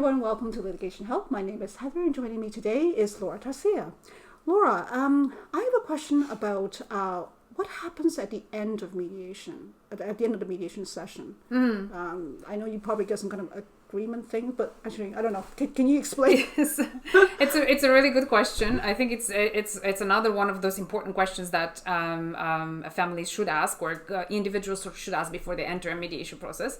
everyone, welcome to Litigation Help. My name is Heather and joining me today is Laura Tarcea. Laura, I have a question about what happens at the end of mediation, at the end of the mediation session. I know you probably get some kind of agreement thing, but actually, I don't know. Can you explain? Yes. It's a really good question. I think it's another one of those important questions that families should ask, or individuals should ask before they enter a mediation process.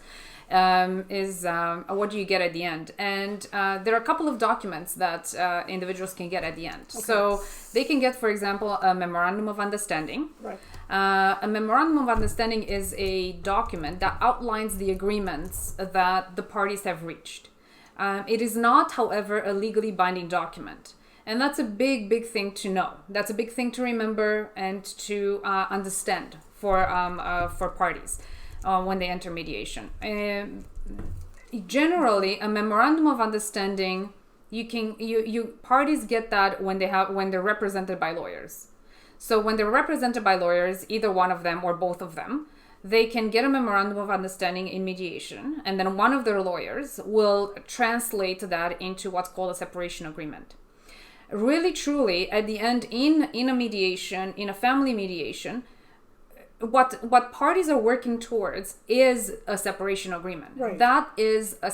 What do you get at the end? And there are a couple of documents that individuals can get at the end. Okay. So they can get, for example, a Memorandum of Understanding. Right. A Memorandum of Understanding is a document that outlines the agreements that the parties have reached. It is not, however, a legally binding document. And that's a big thing to know. That's a big thing to remember and to understand for parties when they enter mediation. Generally, a Memorandum of Understanding, parties get that when they're represented by lawyers. So when they're represented by lawyers, either one of them or both of them, they can get a Memorandum of Understanding in mediation, and then one of their lawyers will translate that into what's called a separation agreement. Really, truly, at the end, in a mediation, in a family mediation, what parties are working towards is a separation agreement. Right. That is a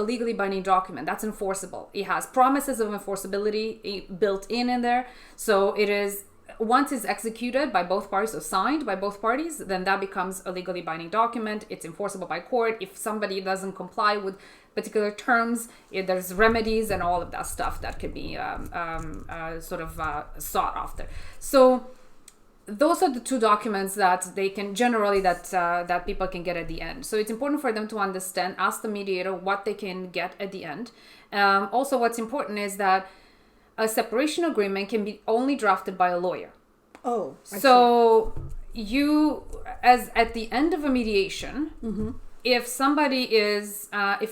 legally binding document. That's enforceable. It has promises of enforceability built in there. So it is, once it's executed by both parties or signed by both parties, then that becomes a legally binding document. It's enforceable by court. If somebody doesn't comply with particular terms, there's remedies and all of that stuff that could be sought after. So those are the two documents that they can generally that people can get at the end. So it's important for them to understand, ask the mediator what they can get at the end. Also, what's important is that a separation agreement can be only drafted by a lawyer. Oh, so you, as at the end of a mediation, mm-hmm. if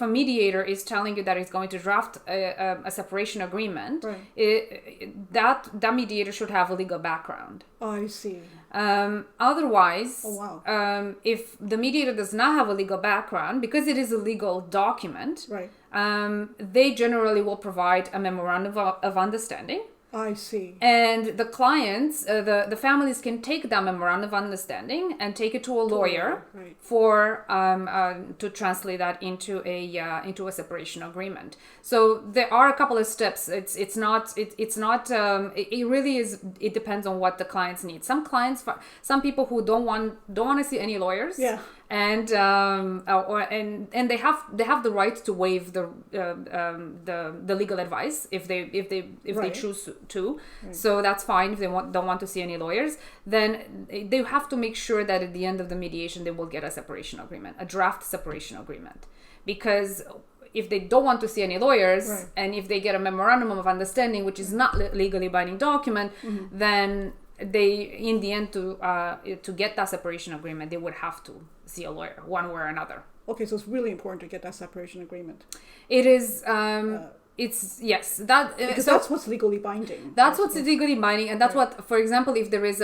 a mediator is telling you that he's going to draft a separation agreement, right. that mediator should have a legal background. Oh, I see. Otherwise, wow. If the mediator does not have a legal background, because it is a legal document, right. They generally will provide a Memorandum of Understanding. I see. And the clients, the families can take that Memorandum of Understanding and take it to a lawyer, right. for to translate that into a separation agreement. So there are a couple of steps. It really is. It depends on what the clients need. Some people who don't want to see any lawyers. Yeah. And they have the right to waive the legal advice if they right. choose to. Right. So that's fine if they don't want to see any lawyers. Then they have to make sure that at the end of the mediation they will get a separation agreement, a draft separation agreement, because if they don't want to see any lawyers, right. and if they get a Memorandum of Understanding, which is not legally binding document, mm-hmm. then they, in the end, to get that separation agreement, they would have to see a lawyer, one way or another. Okay, so it's really important to get that separation agreement. It is. It's yes, that because that's what's legally binding. That's what's legally binding, and that's right. What, for example, if there is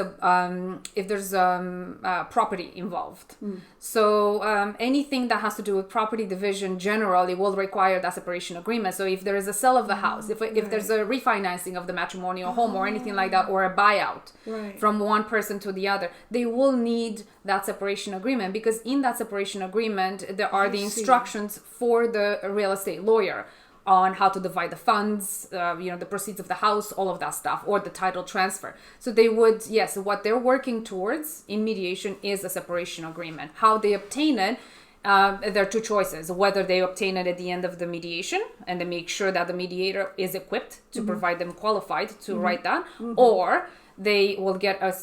property involved. Mm. So anything that has to do with property division generally will require that separation agreement. So if there is a sale of the house, if there's a refinancing of the matrimonial home or anything like that, or a buyout right. from one person to the other, they will need that separation agreement, because in that separation agreement there are the instructions for the real estate lawyer on how to divide the funds, the proceeds of the house, all of that stuff, or the title transfer. So they would, yes, what they're working towards in mediation is a separation agreement. How they obtain it, there are two choices: whether they obtain it at the end of the mediation and they make sure that the mediator is equipped to mm-hmm. provide them qualified to mm-hmm. write that, mm-hmm. or they will get a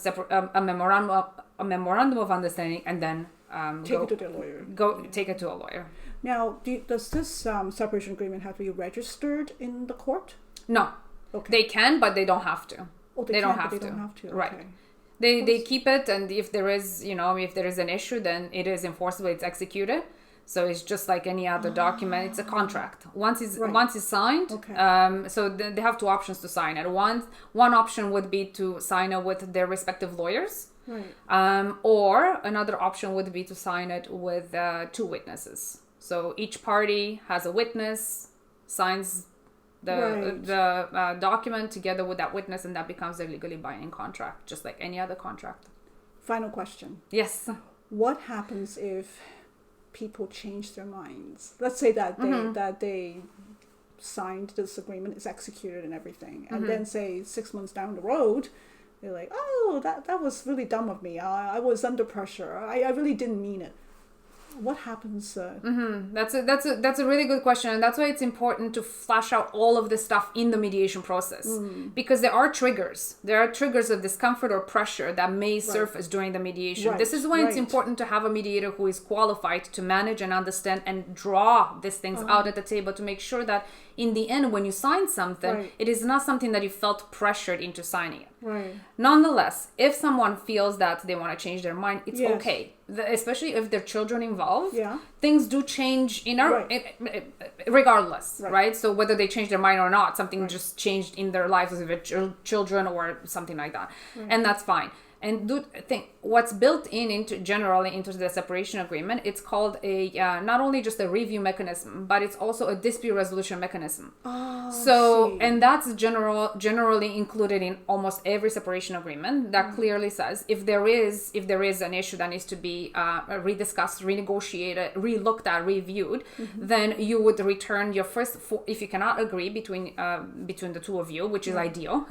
memorandum of understanding and then take it to their lawyer. Take it to a lawyer. Now, does this separation agreement have to be registered in the court? No. Okay. They can, but they don't have to. Oh, they don't have to. Right. Okay. They keep it, and if there is an issue, then it is enforceable. It's executed. So it's just like any other document. It's a contract. Once it's signed, okay. So they have two options to sign it. One option would be to sign it with their respective lawyers. Right. Or another option would be to sign it with two witnesses. So each party has a witness, signs Right. the document together with that witness, and that becomes a legally binding contract, just like any other contract. Final question. Yes. What happens if people change their minds? Let's say that they signed this agreement, it's executed and everything, and then say 6 months down the road, they're like, oh, that was really dumb of me. I was under pressure. I really didn't mean it. What happens? That's a really good question, and that's why it's important to flash out all of this stuff in the mediation process, because there are triggers. There are triggers of discomfort or pressure that may surface during the mediation. Right. This is why it's important to have a mediator who is qualified to manage and understand and draw these things out at the table to make sure that in the end, when you sign something, it is not something that you felt pressured into signing it. Right. Nonetheless, if someone feels that they want to change their mind, it's okay. Especially if there are children involved, things do change in our regardless, right? So whether they change their mind or not, something just changed in their lives with their children or something like that, and that's fine. And what's built generally into the separation agreement, it's called a not only just a review mechanism, but it's also a dispute resolution mechanism. And that's generally included in almost every separation agreement that clearly says if there is an issue that needs to be rediscussed, renegotiated, relooked at, reviewed, then you would return your first if you cannot agree between the two of you, which is ideal,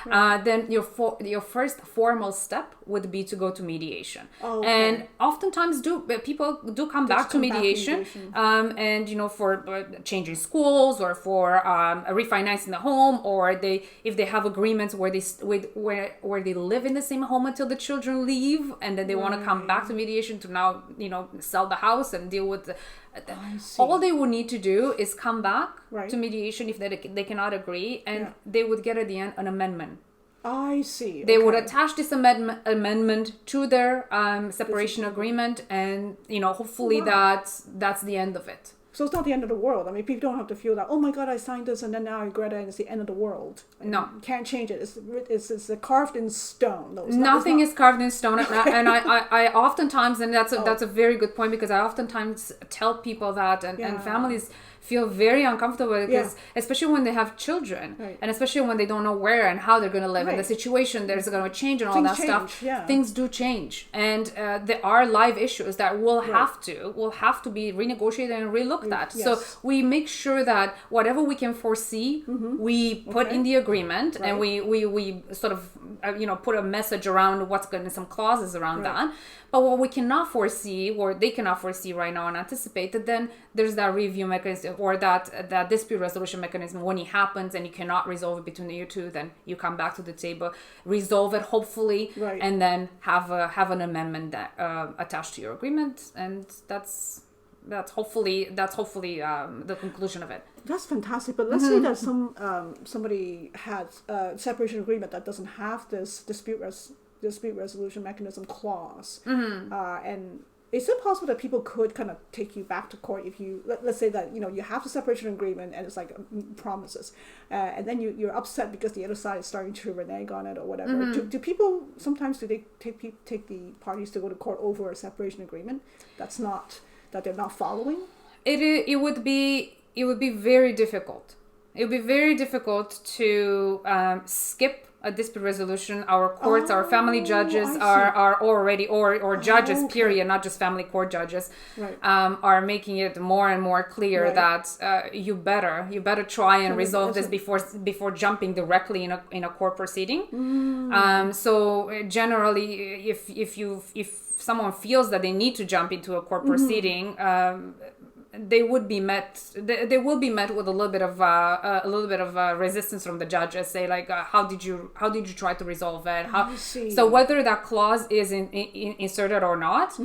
then your first formal step would be to go to mediation. And oftentimes people do come back to mediation, and for changing schools or for refinancing the home, or if they have agreements where they live in the same home until the children leave, and then they want to come back to mediation to now sell the house and deal with all they would need to do is come back to mediation if they cannot agree, and they would get at the end an amendment. I see. They would attach this amendment to their separation agreement, and hopefully that's the end of it. So it's not the end of the world. I mean, people don't have to feel that, oh my God, I signed this and then now I regret it and it's the end of the world. No. You can't change it. It's carved in stone. Nothing is carved in stone. And I oftentimes, and that's a very good point, because I oftentimes tell people that, and families feel very uncomfortable because especially when they have children, and especially when they don't know where and how they're going to live, and the situation there's going to change and all that stuff. Things do change, and there are live issues that will have to be renegotiated and relooked at. So we make sure that whatever we can foresee, we put in the agreement, and we sort of put a message around what's going to, some clauses around that. But what we cannot foresee, or they cannot foresee right now and anticipate, that then there's that review mechanism or that dispute resolution mechanism. When it happens and you cannot resolve it between you two, then you come back to the table, resolve it hopefully, and then have an amendment that attached to your agreement, and that's hopefully the conclusion of it. That's fantastic. But let's say that somebody has a separation agreement that doesn't have this dispute resolution mechanism clause, and is it possible that people could kind of take you back to court if you let's say that you have the separation agreement and it's like promises, and then you're upset because the other side is starting to renege on it or whatever. Do people sometimes take the parties to go to court over a separation agreement that they're not following? It would be very difficult. It would be very difficult to skip a dispute resolution. Our courts, our family judges are already, or judges, period, not just family court judges, are making it more and more clear that you better try and resolve this before jumping directly in a court proceeding. So generally, if someone feels that they need to jump into a court proceeding, they will be met with a little bit of resistance from the judges. Say like, how did you try to resolve it? So whether that clause is inserted or not,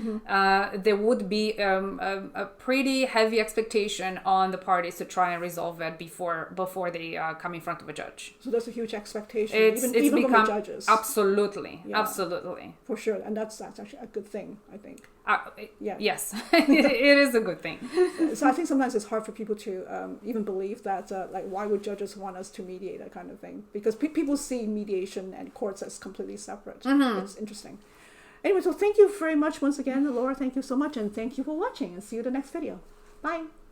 there would be a pretty heavy expectation on the parties to try and resolve it before they come in front of a judge. So that's a huge expectation, it's even become, from the judges. Absolutely. For sure, and that's actually a good thing, I think. Yes, it is a good thing. So I think sometimes it's hard for people to even believe that, like, why would judges want us to mediate, that kind of thing? Because people see mediation and courts as completely separate. It's interesting. Anyway, so thank you very much once again, Laura. Thank you so much, and thank you for watching, and see you in the next video. Bye.